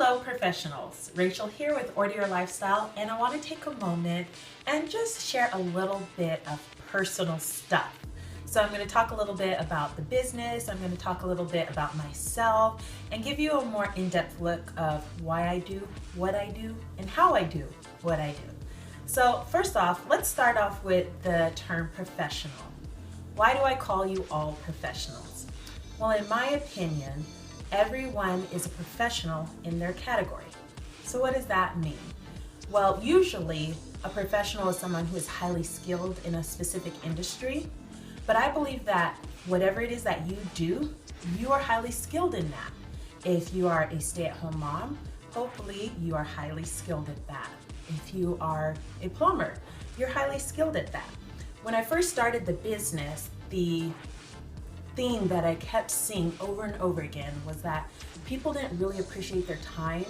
Hello professionals, Rachel here with Order Your Lifestyle, and I want to take a moment and just share a little bit of personal stuff. So I'm going to talk a little bit about the business, I'm going to talk a little bit about myself, and give you a more in-depth look of why I do what I do and how I do what I do. So first off, let's start off with the term professional. Why do I call you all professionals? Well, in my opinion, everyone is a professional in their category. So what does that mean? Well, usually a professional is someone who is highly skilled in a specific industry, but I believe that whatever it is that you do, you are highly skilled in that. If you are a stay-at-home mom, hopefully you are highly skilled at that. If you are a plumber, you're highly skilled at that. When I first started the business, the theme that I kept seeing over and over again was that people didn't really appreciate their time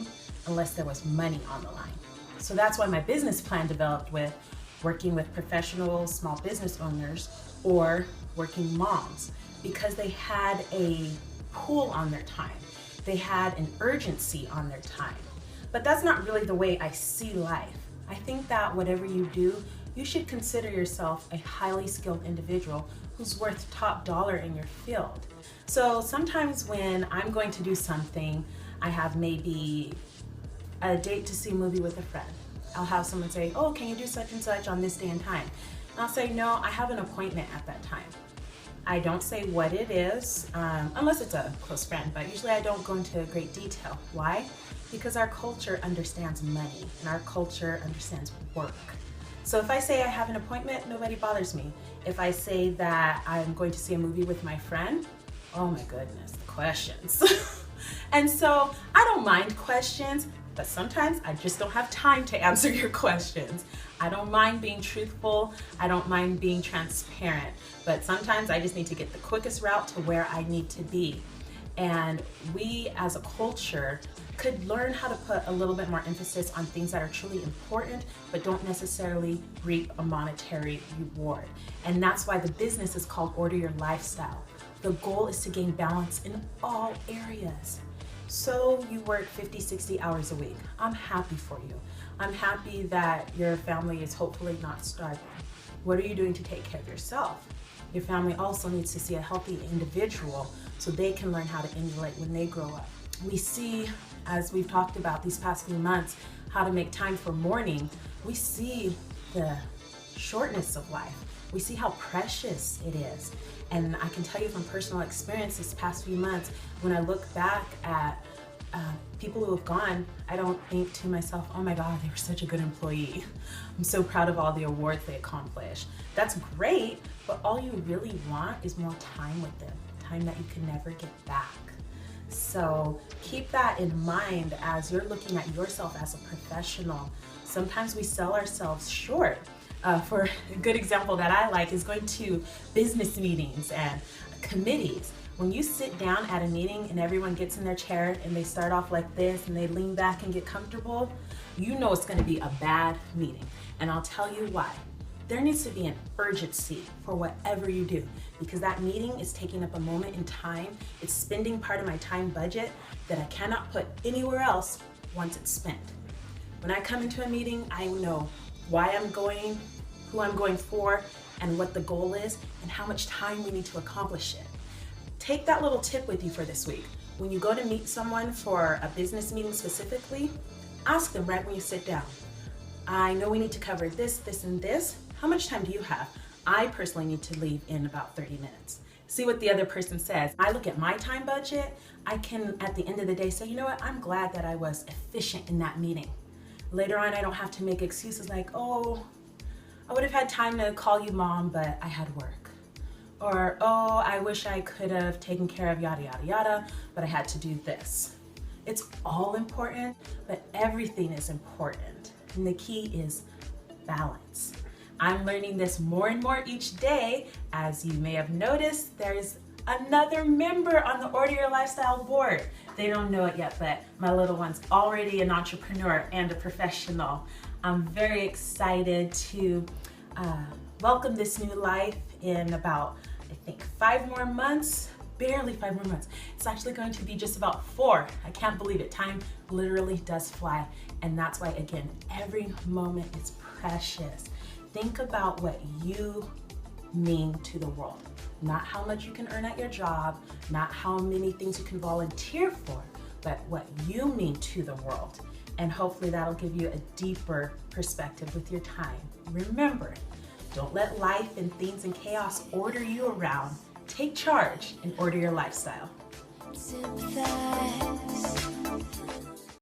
unless there was money on the line. So that's why my business plan developed with working with professionals, small business owners, or working moms, because they had a pull on their time. They had an urgency on their time. But that's not really the way I see life. I think that whatever you do, you should consider yourself a highly skilled individual who's worth top dollar in your field. So sometimes when I'm going to do something, I have maybe a date to see a movie with a friend. I'll have someone say, oh, can you do such and such on this day and time? And I'll say, no, I have an appointment at that time. I don't say what it is, unless it's a close friend, but usually I don't go into great detail. Why? Because our culture understands money and our culture understands work. So if I say I have an appointment, nobody bothers me. If I say that I'm going to see a movie with my friend, oh my goodness, the questions. And so I don't mind questions, but sometimes I just don't have time to answer your questions. I don't mind being truthful, I don't mind being transparent, but sometimes I just need to get the quickest route to where I need to be. And we as a culture could learn how to put a little bit more emphasis on things that are truly important, but don't necessarily reap a monetary reward. And that's why the business is called Order Your Lifestyle. The goal is to gain balance in all areas. So you work 50, 60 hours a week. I'm happy for you. I'm happy that your family is hopefully not starving. What are you doing to take care of yourself? Your family also needs to see a healthy individual so they can learn how to emulate when they grow up. We see, as we've talked about these past few months, how to make time for mourning. We see the shortness of life. We see how precious it is. And I can tell you from personal experience this past few months, when I look back at people who have gone, I don't think to myself, oh my God, they were such a good employee. I'm so proud of all the awards they accomplished. That's great, but all you really want is more time with them, time that you can never get back. So keep that in mind as you're looking at yourself as a professional. Sometimes we sell ourselves short. For a good example that I like is going to business meetings and committees. When you sit down at a meeting and everyone gets in their chair and they start off like this and they lean back and get comfortable, you know it's going to be a bad meeting. And I'll tell you why. There needs to be an urgency for whatever you do, because that meeting is taking up a moment in time. It's spending part of my time budget that I cannot put anywhere else once it's spent. When I come into a meeting, I know why I'm going, who I'm going for, and what the goal is, and how much time we need to accomplish it. Take that little tip with you for this week. When you go to meet someone for a business meeting specifically, ask them right when you sit down. I know we need to cover this, this, and this. How much time do you have? I personally need to leave in about 30 minutes. See what the other person says. I look at my time budget. I can, at the end of the day, say, you know what? I'm glad that I was efficient in that meeting. Later on, I don't have to make excuses like, oh, I would have had time to call you mom, but I had work. Or, oh, I wish I could have taken care of yada, yada, yada, but I had to do this. It's all important, but everything is important. And the key is balance. I'm learning this more and more each day. As you may have noticed, there's another member on the Order Your Lifestyle board. They don't know it yet, but my little one's already an entrepreneur and a professional. I'm very excited to welcome this new life in about, I think, 5 more months. barely 5 more months. It's actually going to be just about 4. I can't believe it. Time literally does fly. And that's why, again, every moment is precious. Think about what you mean to the world. Not how much you can earn at your job, not how many things you can volunteer for, but what you mean to the world. And hopefully that'll give you a deeper perspective with your time. Remember, don't let life and things and chaos order you around. Take charge and order your lifestyle. Sympathize.